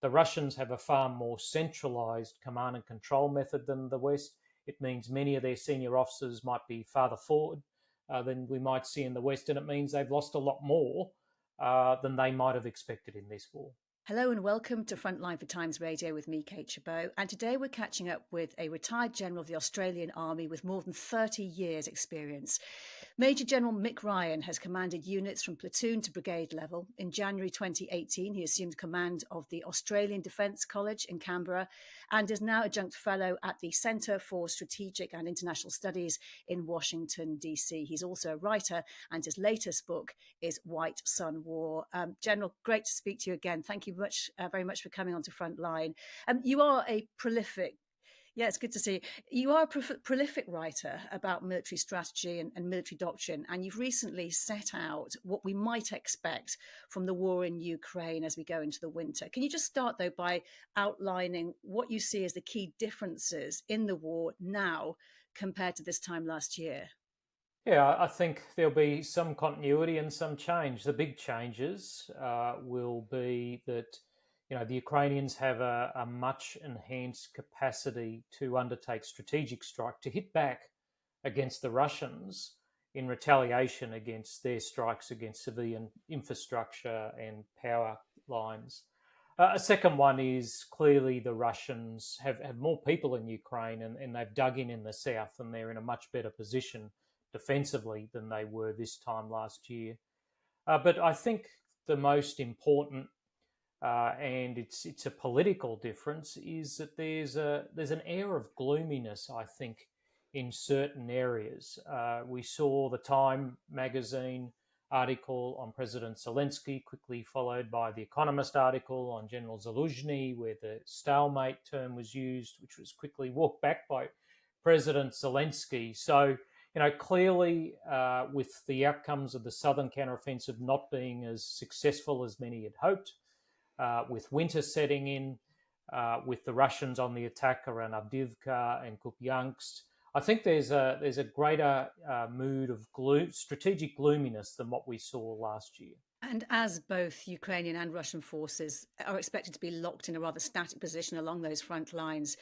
The Russians have a far more centralized command and control method than the West. It means many of their senior officers might be farther forward than we might see in the West, and it means they've lost a lot more than they might have expected in this war. Hello and welcome to Frontline for Times Radio with me, Kate Chabot. And today we're catching up with a retired general of the Australian Army with more than 30 years' experience. Major-General Mick Ryan has commanded units from platoon to brigade level. In January 2018, he assumed command of the Australian Defence College in Canberra and is now adjunct fellow at the Centre for Strategic and International Studies in Washington, D.C. He's also a writer, and his latest book is White Sun War. General, great to speak to you again. Thank you very much for coming onto Frontline. You are a prolific it's good to see you. You are a prolific writer about military strategy and military doctrine, and you've recently set out what we might expect from the war in Ukraine as we go into the winter. Can you just start, though, by outlining what you see as the key differences in the war now compared to this time last year? Yeah, I think there'll be some continuity and some change. The big changes will be that the Ukrainians have a much enhanced capacity to undertake strategic strike, to hit back against the Russians in retaliation against their strikes against civilian infrastructure and power lines. A second one is clearly the Russians have more people in Ukraine and they've dug in the south, and they're in a much better position defensively than they were this time last year. But I think the most important and it's a political difference, is that there's an air of gloominess, I think, in certain areas. We saw the Time magazine article on President Zelensky, quickly followed by the Economist article on General Zaluzhny, where the stalemate term was used, which was quickly walked back by President Zelensky. So, clearly with the outcomes of the southern counteroffensive not being as successful as many had hoped, with winter setting in, with the Russians on the attack around Avdiivka and Kupiansk, I think there's a greater mood of strategic gloominess than what we saw last year. And as both Ukrainian and Russian forces are expected to be locked in a rather static position along those front lines,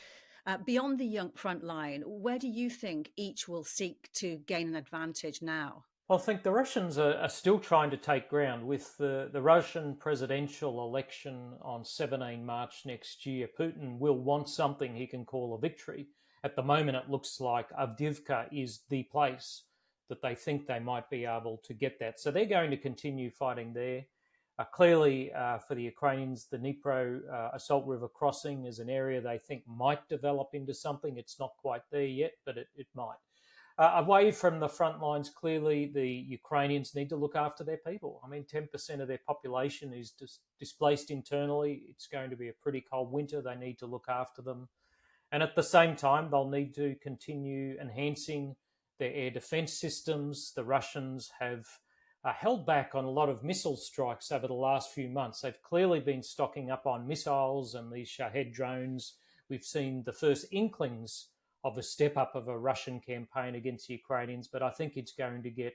beyond the front line, where do you think each will seek to gain an advantage now? I think the Russians are still trying to take ground. With the Russian presidential election on 17 March next year, Putin will want something he can call a victory. At the moment, it looks like Avdiivka is the place that they think they might be able to get that. So they're going to continue fighting there. Clearly, for the Ukrainians, the Dnipro Assault River crossing is an area they think might develop into something. It's not quite there yet, but it might. Away from the front lines, clearly the Ukrainians need to look after their people. I mean, 10% of their population is displaced internally. It's going to be a pretty cold winter. They need to look after them. And at the same time, they'll need to continue enhancing their air defense systems. The Russians have held back on a lot of missile strikes over the last few months. They've clearly been stocking up on missiles and these Shahed drones. We've seen the first inklings of a step up of a Russian campaign against the Ukrainians, but I think it's going to get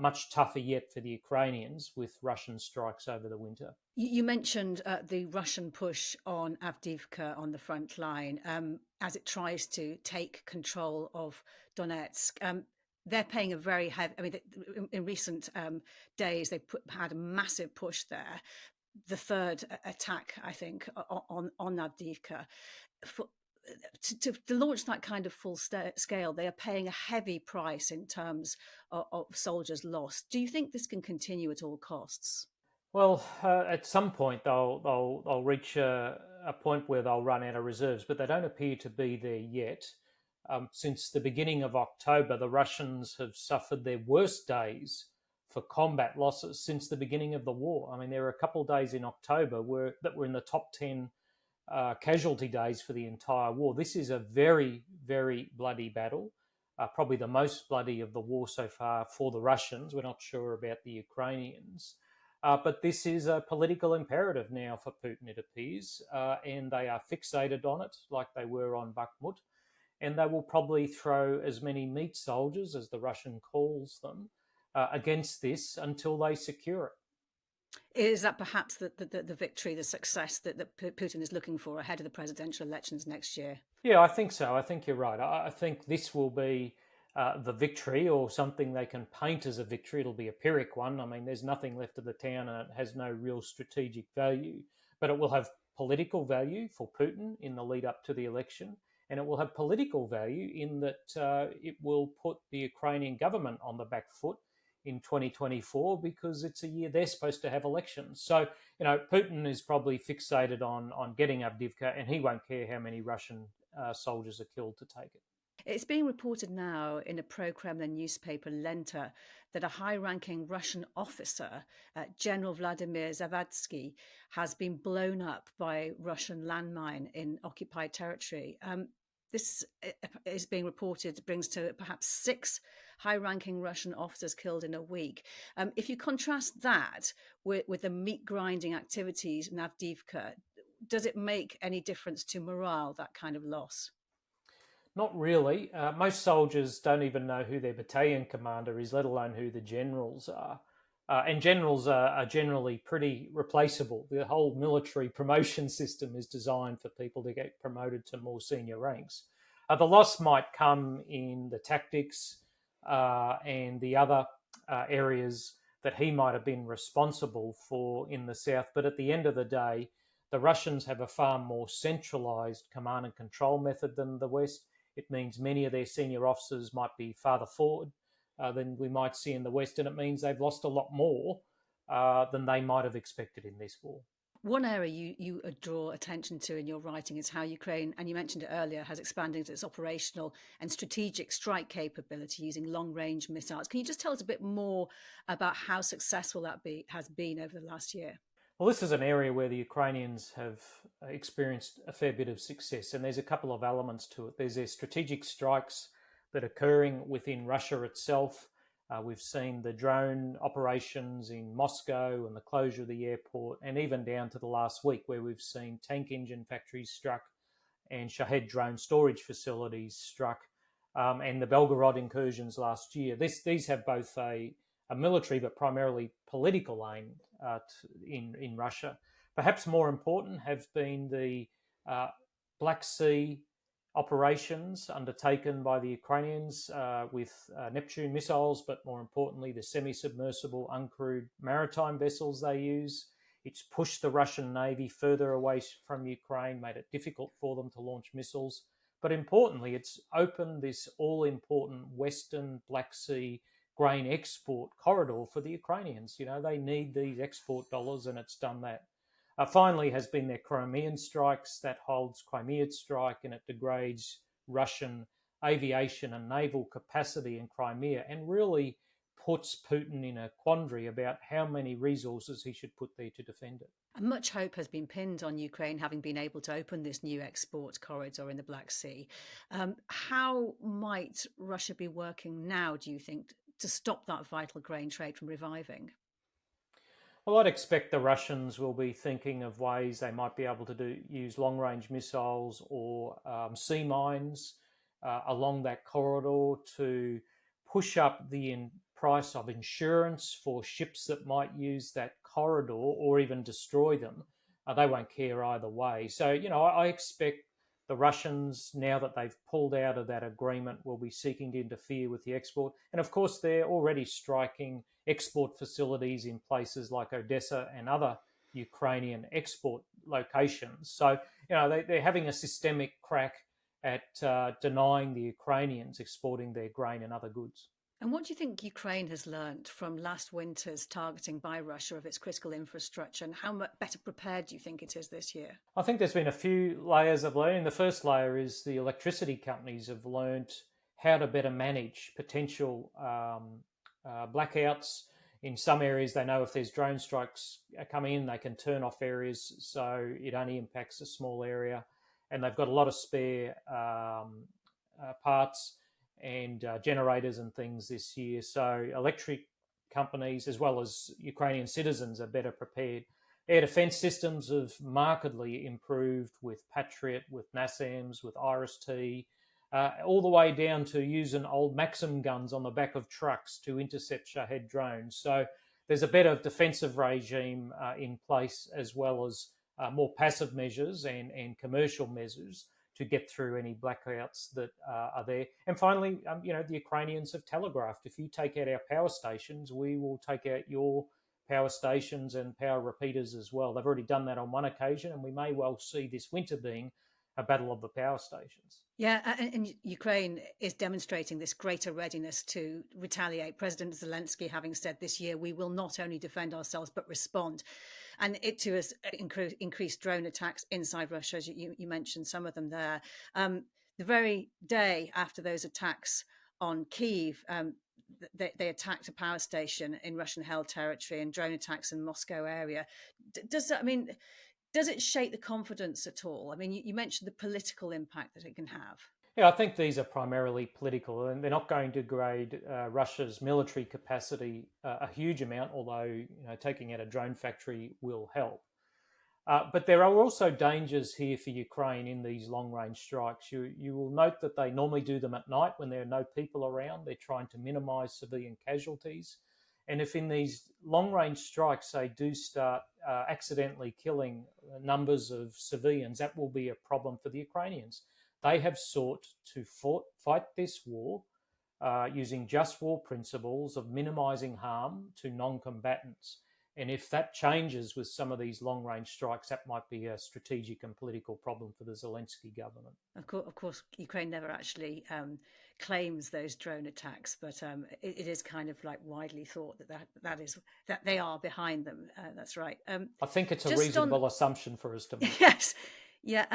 much tougher yet for the Ukrainians with Russian strikes over the winter. You mentioned the Russian push on Avdiivka on the front line as it tries to take control of Donetsk. They're paying a very heavy, in recent days, they had a massive push there. The third attack, I think, on Avdiivka. To launch that kind of full scale, they are paying a heavy price in terms of soldiers lost. Do you think this can continue at all costs? Well, at some point they'll reach a point where they'll run out of reserves, but they don't appear to be there yet. Since the beginning of October, the Russians have suffered their worst days for combat losses since the beginning of the war. I mean, there were a couple of days in October that were in the top 10 casualty days for the entire war. This is a very, very bloody battle, probably the most bloody of the war so far for the Russians. We're not sure about the Ukrainians. But this is a political imperative now for Putin, it appears, and they are fixated on it like they were on Bakhmut. And they will probably throw as many meat soldiers, as the Russian calls them, against this until they secure it. Is that perhaps the victory, the success that Putin is looking for ahead of the presidential elections next year? Yeah, I think so. I think you're right. I think this will be the victory, or something they can paint as a victory. It'll be a Pyrrhic one. I mean, there's nothing left of the town and it has no real strategic value, but it will have political value for Putin in the lead up to the election. And it will have political value in that it will put the Ukrainian government on the back foot in 2024, because it's a year they're supposed to have elections. So, Putin is probably fixated on getting Avdiivka, and he won't care how many Russian soldiers are killed to take it. It's being reported now in a pro-Kremlin newspaper, Lenta, that a high-ranking Russian officer, General Vladimir Zavadsky, has been blown up by Russian landmine in occupied territory. This is being reported brings to perhaps 6 high-ranking Russian officers killed in a week. If you contrast that with the meat-grinding activities in Avdiivka, does it make any difference to morale, that kind of loss? Not really. Most soldiers don't even know who their battalion commander is, let alone who the generals are. And generals are generally pretty replaceable. The whole military promotion system is designed for people to get promoted to more senior ranks. The loss might come in the tactics and the other areas that he might have been responsible for in the south. But at the end of the day, the Russians have a far more centralized command and control method than the West. It means many of their senior officers might be farther forward than we might see in the West, and it means they've lost a lot more than they might have expected in this war. One area you draw attention to in your writing is how Ukraine, and you mentioned it earlier, has expanded its operational and strategic strike capability using long-range missiles. Can you just tell us a bit more about how successful that has been over the last year? Well, this is an area where the Ukrainians have experienced a fair bit of success, and there's a couple of elements to it. There's their strategic strikes that are occurring within Russia itself. We've seen the drone operations in Moscow and the closure of the airport, and even down to the last week where we've seen tank engine factories struck and Shahed drone storage facilities struck, and the Belgorod incursions last year. These have both a military but primarily political aim in Russia. Perhaps more important have been the Black Sea operations undertaken by the Ukrainians with Neptune missiles, but more importantly, the semi-submersible uncrewed maritime vessels they use. It's pushed the Russian Navy further away from Ukraine, made it difficult for them to launch missiles. But importantly, it's opened this all-important Western Black Sea grain export corridor for the Ukrainians. They need these export dollars, and it's done that. Finally has been their Crimean strikes. That holds Crimea's strike, and it degrades Russian aviation and naval capacity in Crimea, and really puts Putin in a quandary about how many resources he should put there to defend it. And much hope has been pinned on Ukraine having been able to open this new export corridor in the Black Sea. How might Russia be working now, do you think, to stop that vital grain trade from reviving? Well, I'd expect the Russians will be thinking of ways they might be able to use long-range missiles or sea mines along that corridor to push up the price of insurance for ships that might use that corridor or even destroy them. They won't care either way. So, I expect the Russians, now that they've pulled out of that agreement, will be seeking to interfere with the export. And of course, they're already striking export facilities in places like Odessa and other Ukrainian export locations. So, they're having a systemic crack at denying the Ukrainians exporting their grain and other goods. And what do you think Ukraine has learnt from last winter's targeting by Russia of its critical infrastructure, and how much better prepared do you think it is this year? I think there's been a few layers of learning. The first layer is the electricity companies have learnt how to better manage potential blackouts. In some areas, they know if there's drone strikes coming in, they can turn off areas so it only impacts a small area. And they've got a lot of spare parts and generators and things this year. So electric companies, as well as Ukrainian citizens, are better prepared. Air defence systems have markedly improved with Patriot, with NASAMS, with IRIS-T, all the way down to using old Maxim guns on the back of trucks to intercept Shahed drones. So there's a better defensive regime in place, as well as more passive measures and commercial measures to get through any blackouts that are there. And finally, the Ukrainians have telegraphed, if you take out our power stations, we will take out your power stations and power repeaters as well. They've already done that on one occasion, and we may well see this winter being a battle of the power stations. Yeah, and Ukraine is demonstrating this greater readiness to retaliate. President Zelensky having said this year, we will not only defend ourselves, but respond. And it too has increased drone attacks inside Russia, as you mentioned some of them there. The very day after those attacks on Kyiv, they attacked a power station in Russian-held territory, and drone attacks in the Moscow area. Does it shake the confidence at all? I mean, you mentioned the political impact that it can have. Yeah, I think these are primarily political, and they're not going to degrade Russia's military capacity a huge amount, although taking out a drone factory will help. But there are also dangers here for Ukraine in these long-range strikes. You will note that they normally do them at night when there are no people around. They're trying to minimise civilian casualties. And if in these long-range strikes they do start accidentally killing numbers of civilians, that will be a problem for the Ukrainians. They have sought to fight this war using just war principles of minimising harm to non-combatants. And if that changes with some of these long-range strikes, that might be a strategic and political problem for the Zelensky government. Of course, Ukraine never actually claims those drone attacks, but it is kind of like widely thought that they are behind them. That's right. I think it's a reasonable assumption for us to make. Yes. Yeah.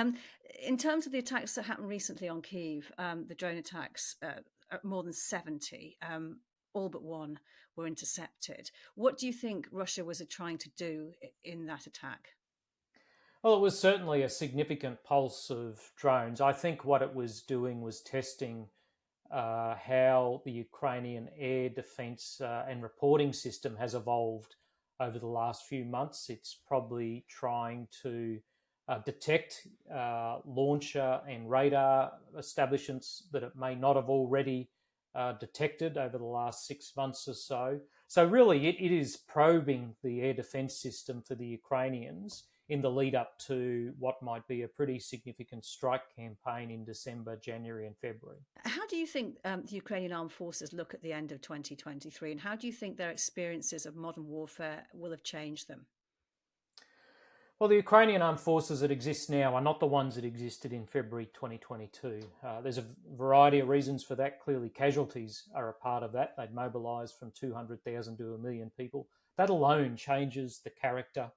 In terms of the attacks that happened recently on Kyiv, the drone attacks, more than 70, all but one were intercepted. What do you think Russia was trying to do in that attack? Well, it was certainly a significant pulse of drones. I think what it was doing was testing how the Ukrainian air defense and reporting system has evolved over the last few months. It's probably trying to detect launcher and radar establishments that it may not have already detected over the last 6 months or so. So really, it is probing the air defense system for the Ukrainians in the lead up to what might be a pretty significant strike campaign in December, January and February. How do you think the Ukrainian armed forces look at the end of 2023, and how do you think their experiences of modern warfare will have changed them? Well, the Ukrainian armed forces that exist now are not the ones that existed in February 2022. There's a variety of reasons for that. Clearly, casualties are a part of that. They'd mobilised from 200,000 to 1 million people. That alone changes the character.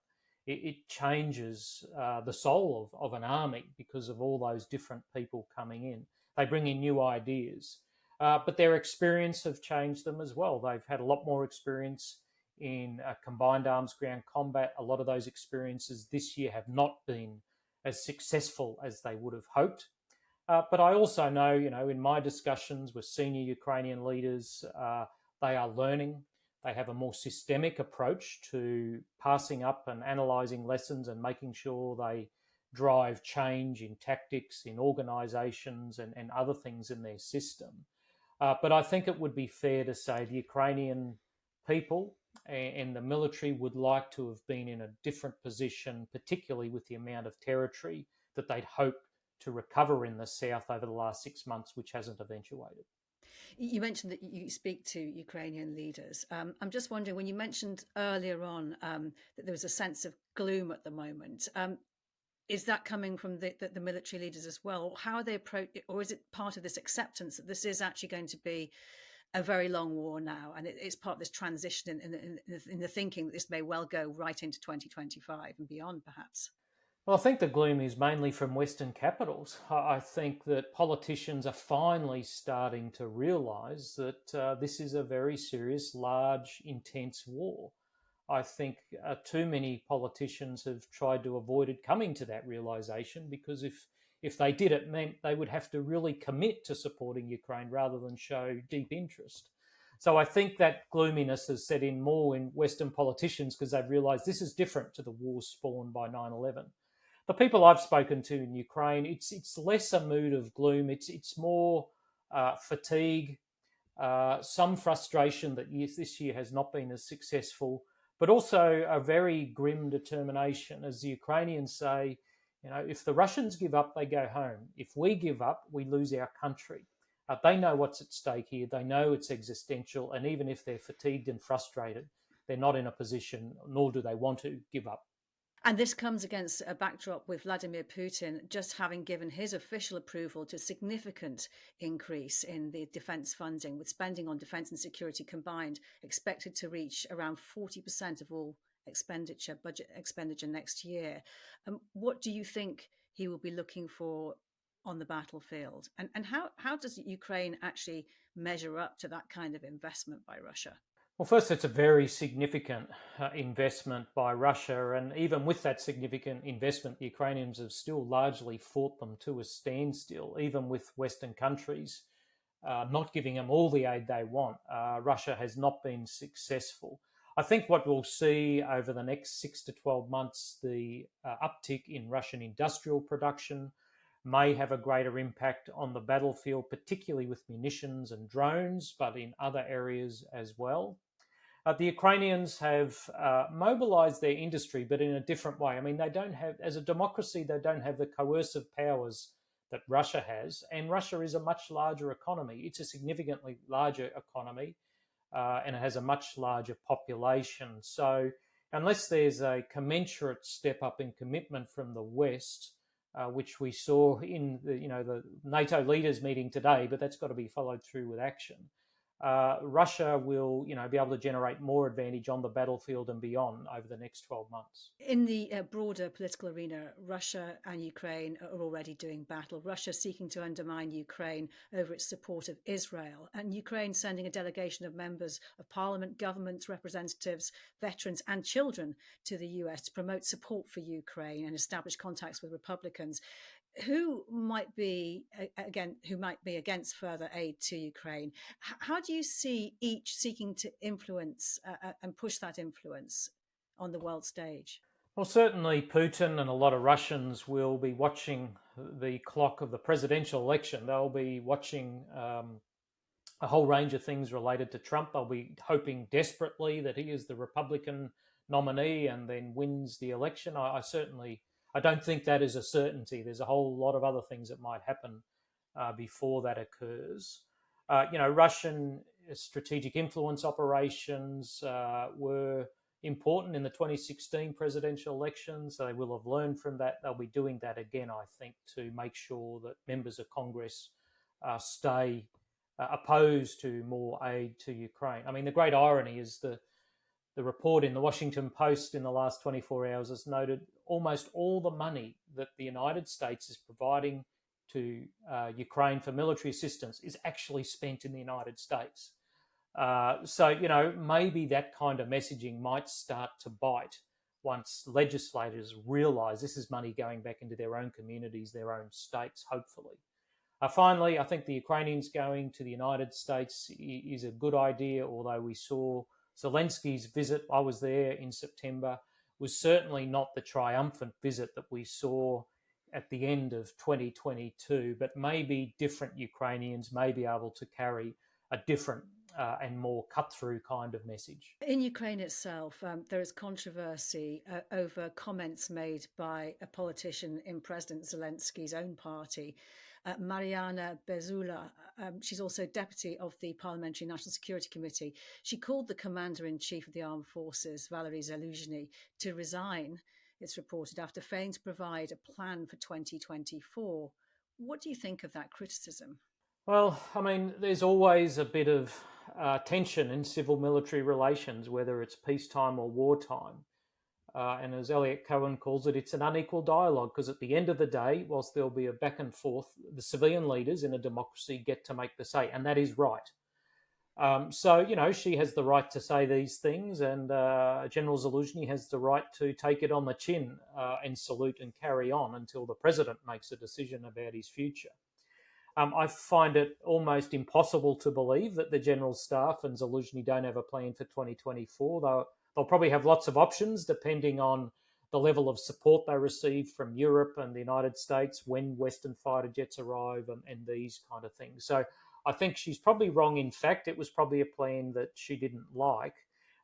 It changes the soul of an army because of all those different people coming in. They bring in new ideas. But their experience have changed them as well. They've had a lot more experience in combined arms ground combat. A lot of those experiences this year have not been as successful as they would have hoped. But I also know, in my discussions with senior Ukrainian leaders, they are learning. They have a more systemic approach to passing up and analysing lessons and making sure they drive change in tactics, in organisations and other things in their system. But I think it would be fair to say the Ukrainian people and the military would like to have been in a different position, particularly with the amount of territory that they'd hoped to recover in the south over the last 6 months, which hasn't eventuated. You mentioned that you speak to Ukrainian leaders. I'm just wondering, when you mentioned earlier on that there was a sense of gloom at the moment, is that coming from the military leaders as well? How are they approaching, or is it part of this acceptance that this is actually going to be a very long war now, and it's part of this transition in the thinking that this may well go right into 2025 and beyond, perhaps? Well, I think the gloom is mainly from Western capitals. I think that politicians are finally starting to realise that this is a very serious, large, intense war. I think too many politicians have tried to avoid coming to that realisation, because if they did, it meant they would have to really commit to supporting Ukraine rather than show deep interest. So I think that gloominess has set in more in Western politicians because they've realised this is different to the war spawned by 9/11. The people I've spoken to in Ukraine, it's less a mood of gloom. It's more fatigue. some frustration that this year has not been as successful, but also a very grim determination. As the Ukrainians say, if the Russians give up, they go home. If we give up, we lose our country. They know what's at stake here. They know it's existential. And even if they're fatigued and frustrated, they're not in a position, nor do they want to give up. And this comes against a backdrop with Vladimir Putin just having given his official approval to a significant increase in the defence funding, with spending on defence and security combined expected to reach around 40% of all budget expenditure next year. What do you think he will be looking for on the battlefield? And how does Ukraine actually measure up to that kind of investment by Russia? Well, first, it's a very significant investment by Russia. And even with that significant investment, the Ukrainians have still largely fought them to a standstill, even with Western countries not giving them all the aid they want. Russia has not been successful. I think what we'll see over the next 6 to 12 months, the uptick in Russian industrial production may have a greater impact on the battlefield, particularly with munitions and drones, but in other areas as well. The Ukrainians have mobilized their industry, but in a different way. I mean, they don't have, as a democracy, they don't have the coercive powers that Russia has. And Russia is a much larger economy. It's a significantly larger economy, and it has a much larger population. So unless there's a commensurate step up in commitment from the West, which we saw in the NATO leaders meeting today, but that's got to be followed through with action. Russia will, be able to generate more advantage on the battlefield and beyond over the next 12 months. In the broader political arena, Russia and Ukraine are already doing battle. Russia seeking to undermine Ukraine over its support of Israel, and Ukraine sending a delegation of members of parliament, governments, representatives, veterans and children to the US to promote support for Ukraine and establish contacts with Republicans. Who might be against further aid to Ukraine? How do you see each seeking to influence and push that influence on the world stage? Well, certainly Putin and a lot of Russians will be watching the clock of the presidential election. They'll be watching a whole range of things related to Trump. They'll be hoping desperately that he is the Republican nominee and then wins the election. I don't think that is a certainty. There's a whole lot of other things that might happen before that occurs. Russian strategic influence operations were important in the 2016 presidential election, so they will have learned from that. They'll be doing that again, I think, to make sure that members of Congress stay opposed to more aid to Ukraine. I mean, the great irony is the report in the Washington Post in the last 24 hours has noted almost all the money that the United States is providing to Ukraine for military assistance is actually spent in the United States. So maybe that kind of messaging might start to bite once legislators realise this is money going back into their own communities, their own states, hopefully. Finally, I think the Ukrainians going to the United States is a good idea, although we saw Zelensky's visit, I was there in September, was certainly not the triumphant visit that we saw at the end of 2022, but maybe different Ukrainians may be able to carry a different and more cut-through kind of message. In Ukraine itself, there is controversy over comments made by a politician in President Zelensky's own party, Mariana Bezula. She's also deputy of the Parliamentary National Security Committee. She called the Commander-in-Chief of the Armed Forces, Valery Zaluzhny, to resign, it's reported, after failing to provide a plan for 2024. What do you think of that criticism? Well, I mean, there's always a bit of tension in civil-military relations, whether it's peacetime or wartime. And as Elliot Cohen calls it, it's an unequal dialogue, because at the end of the day, whilst there'll be a back and forth, the civilian leaders in a democracy get to make the say, and that is right. So, she has the right to say these things, and General Zaluzhny has the right to take it on the chin and salute and carry on until the president makes a decision about his future. I find it almost impossible to believe that the General Staff and Zaluzhny don't have a plan for 2024. They'll probably have lots of options depending on the level of support they receive from Europe and the United States when Western fighter jets arrive and these kind of things. So I think she's probably wrong. In fact, it was probably a plan that she didn't like.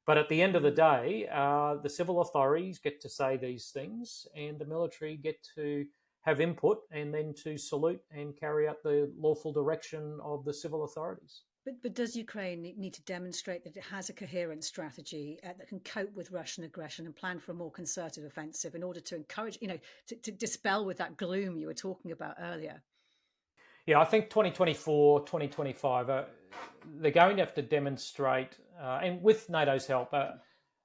But at the end of the day, the civil authorities get to say these things, and the military get to have input and then to salute and carry out the lawful direction of the civil authorities. But does Ukraine need to demonstrate that it has a coherent strategy that can cope with Russian aggression and plan for a more concerted offensive in order to encourage, to dispel with that gloom you were talking about earlier? Yeah, I think 2024, 2025, they're going to have to demonstrate, and with NATO's help,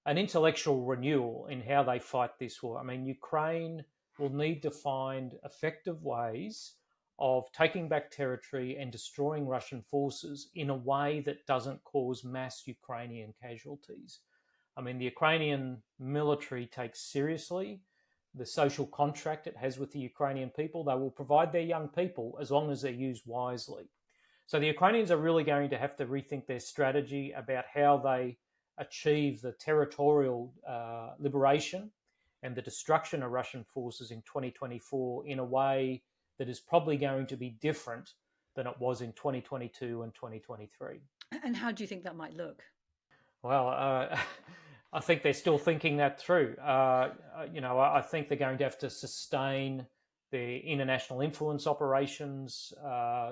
an intellectual renewal in how they fight this war. I mean, Ukraine will need to find effective ways of taking back territory and destroying Russian forces in a way that doesn't cause mass Ukrainian casualties. I mean, the Ukrainian military takes seriously the social contract it has with the Ukrainian people. They will provide their young people as long as they're used wisely. So the Ukrainians are really going to have to rethink their strategy about how they achieve the territorial liberation and the destruction of Russian forces in 2024 in a way that is probably going to be different than it was in 2022 and 2023. And how do you think that might look? Well, I think they're still thinking that through. I think they're going to have to sustain their international influence operations,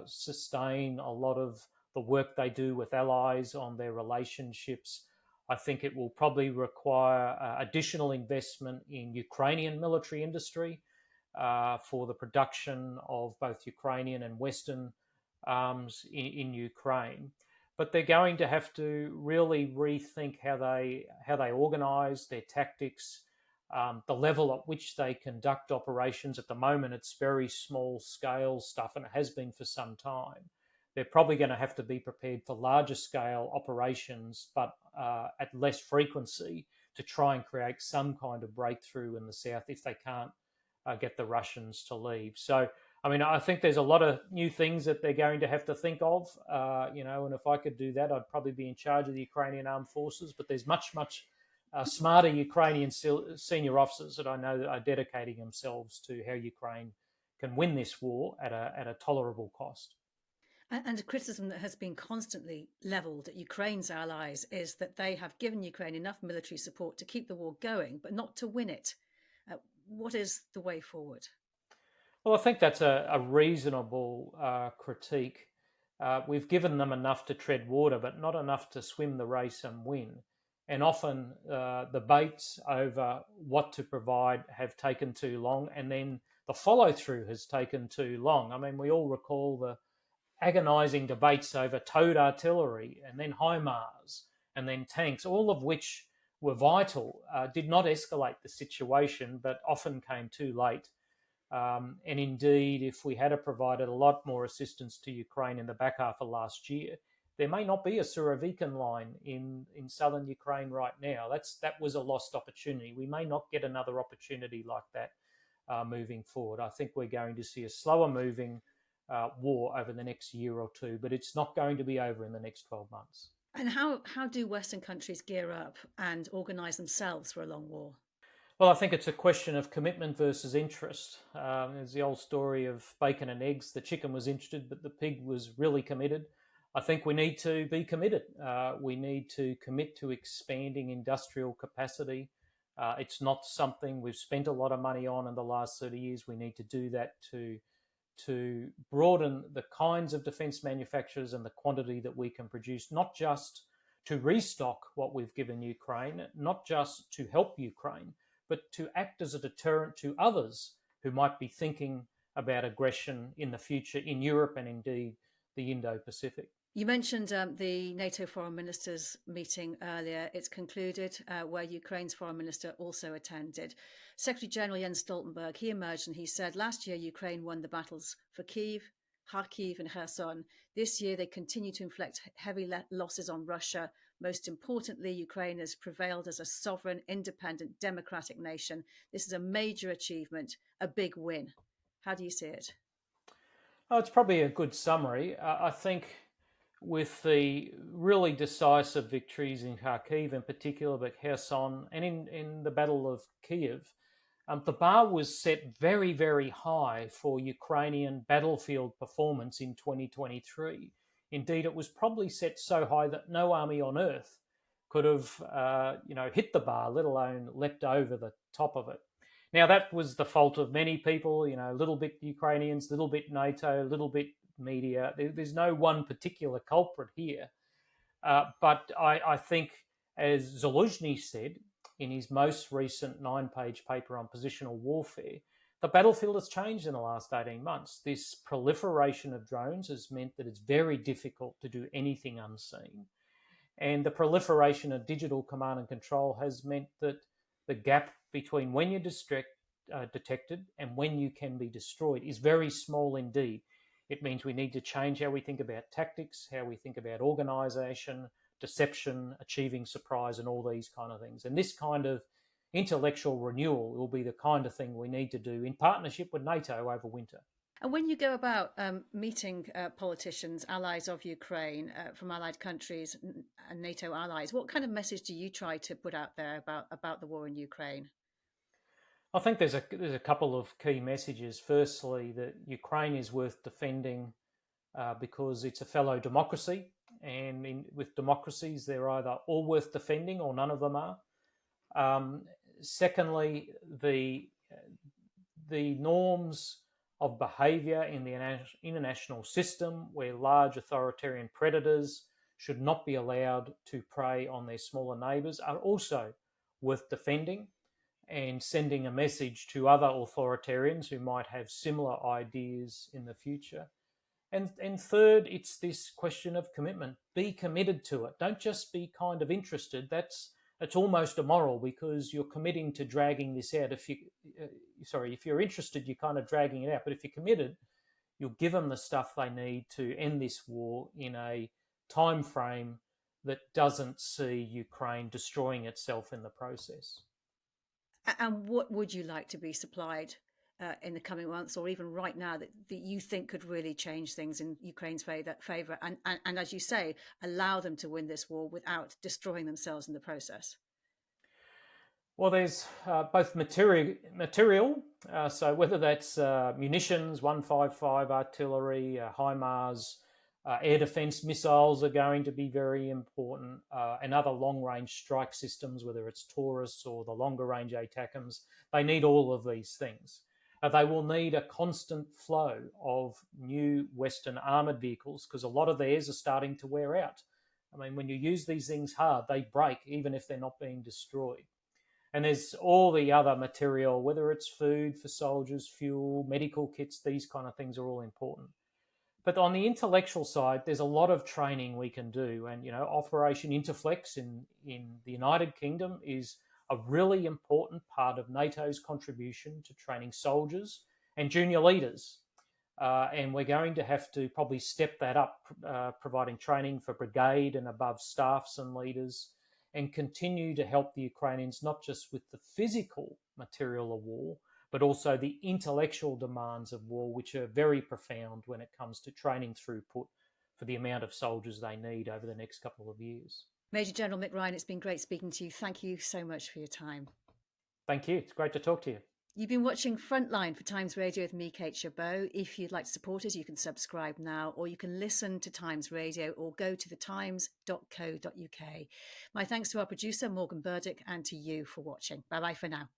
sustain a lot of the work they do with allies on their relationships. I think it will probably require additional investment in Ukrainian military industry for the production of both Ukrainian and Western arms in Ukraine. But they're going to have to really rethink how they organise their tactics, the level at which they conduct operations. At the moment, it's very small scale stuff, and it has been for some time. They're probably going to have to be prepared for larger scale operations, but at less frequency, to try and create some kind of breakthrough in the south if they can't get the Russians to leave. So, I mean, I think there's a lot of new things that they're going to have to think of, and if I could do that, I'd probably be in charge of the Ukrainian armed forces. But there's much smarter Ukrainian senior officers that I know that are dedicating themselves to how Ukraine can win this war at a tolerable cost. And a criticism that has been constantly levelled at Ukraine's allies is that they have given Ukraine enough military support to keep the war going, but not to win it. What is the way forward? Well, I think that's a reasonable critique. We've given them enough to tread water, but not enough to swim the race and win. And often debates over what to provide have taken too long, and then the follow-through has taken too long. I mean, we all recall the agonising debates over towed artillery and then HIMARS and then tanks, all of which were vital, did not escalate the situation, but often came too late. And indeed, if we had provided a lot more assistance to Ukraine in the back half of last year, there may not be a Surovikin line in southern Ukraine right now. That was a lost opportunity. We may not get another opportunity like that moving forward. I think we're going to see a slower moving war over the next year or two, but it's not going to be over in the next 12 months. And how do Western countries gear up and organise themselves for a long war? Well, I think it's a question of commitment versus interest. There's the old story of bacon and eggs. The chicken was interested, but the pig was really committed. I think we need to be committed. We need to commit to expanding industrial capacity. It's not something we've spent a lot of money on in the last 30 years. We need to do that to broaden the kinds of defence manufacturers and the quantity that we can produce, not just to restock what we've given Ukraine, not just to help Ukraine, but to act as a deterrent to others who might be thinking about aggression in the future in Europe and indeed the Indo-Pacific. You mentioned the NATO foreign ministers meeting earlier. It's concluded, where Ukraine's foreign minister also attended. Secretary General Jens Stoltenberg, he emerged and he said, last year Ukraine won the battles for Kyiv, Kharkiv and Kherson. This year they continue to inflict heavy losses on Russia. Most importantly, Ukraine has prevailed as a sovereign, independent, democratic nation. This is a major achievement, a big win. How do you see it? Oh, it's probably a good summary. I think with the really decisive victories in Kharkiv in particular, but Kherson and in the Battle of Kyiv, the bar was set very, very high for Ukrainian battlefield performance in 2023. Indeed, it was probably set so high that no army on earth could have, hit the bar, let alone leapt over the top of it. Now, that was the fault of many people, a little bit Ukrainians, a little bit NATO, a little bit media. There's no one particular culprit here. But I think, as Zaluzhny said in his most recent 9-page paper on positional warfare, the battlefield has changed in the last 18 months. This proliferation of drones has meant that it's very difficult to do anything unseen. And the proliferation of digital command and control has meant that the gap between when you're detected and when you can be destroyed is very small indeed. It means we need to change how we think about tactics, how we think about organisation, deception, achieving surprise, and all these kind of things. And this kind of intellectual renewal will be the kind of thing we need to do in partnership with NATO over winter. And when you go about meeting politicians, allies of Ukraine from allied countries and NATO allies, what kind of message do you try to put out there about the war in Ukraine? I think there's a couple of key messages. Firstly, that Ukraine is worth defending because it's a fellow democracy, and with democracies, they're either all worth defending or none of them are. Secondly, the norms of behaviour in the international system, where large authoritarian predators should not be allowed to prey on their smaller neighbours, are also worth defending, and sending a message to other authoritarians who might have similar ideas in the future. And third, it's this question of commitment. Be committed to it. Don't just be kind of interested. It's almost immoral, because you're committing to dragging this out. If you're interested, you're kind of dragging it out. But if you're committed, you'll give them the stuff they need to end this war in a time frame that doesn't see Ukraine destroying itself in the process. And what would you like to be supplied in the coming months, or even right now, that you think could really change things in Ukraine's favour and, as you say, allow them to win this war without destroying themselves in the process? Well, there's both material, so whether that's munitions, 155 artillery, HIMARS, air defence missiles are going to be very important, and other long-range strike systems, whether it's Taurus or the longer-range ATACMS. They need all of these things. They will need a constant flow of new Western armoured vehicles, because a lot of theirs are starting to wear out. I mean, when you use these things hard, they break, even if they're not being destroyed. And there's all the other material, whether it's food for soldiers, fuel, medical kits, these kind of things are all important. But on the intellectual side, there's a lot of training we can do. And, Operation Interflex in the United Kingdom is a really important part of NATO's contribution to training soldiers and junior leaders. And we're going to have to probably step that up, providing training for brigade and above staffs and leaders, and continue to help the Ukrainians, not just with the physical material of war, but also the intellectual demands of war, which are very profound when it comes to training throughput for the amount of soldiers they need over the next couple of years. Major General Mick Ryan, it's been great speaking to you. Thank you so much for your time. Thank you. It's great to talk to you. You've been watching Frontline for Times Radio with me, Kate Chabot. If you'd like to support us, you can subscribe now, or you can listen to Times Radio or go to thetimes.co.uk. My thanks to our producer, Morgan Burdick, and to you for watching. Bye-bye for now.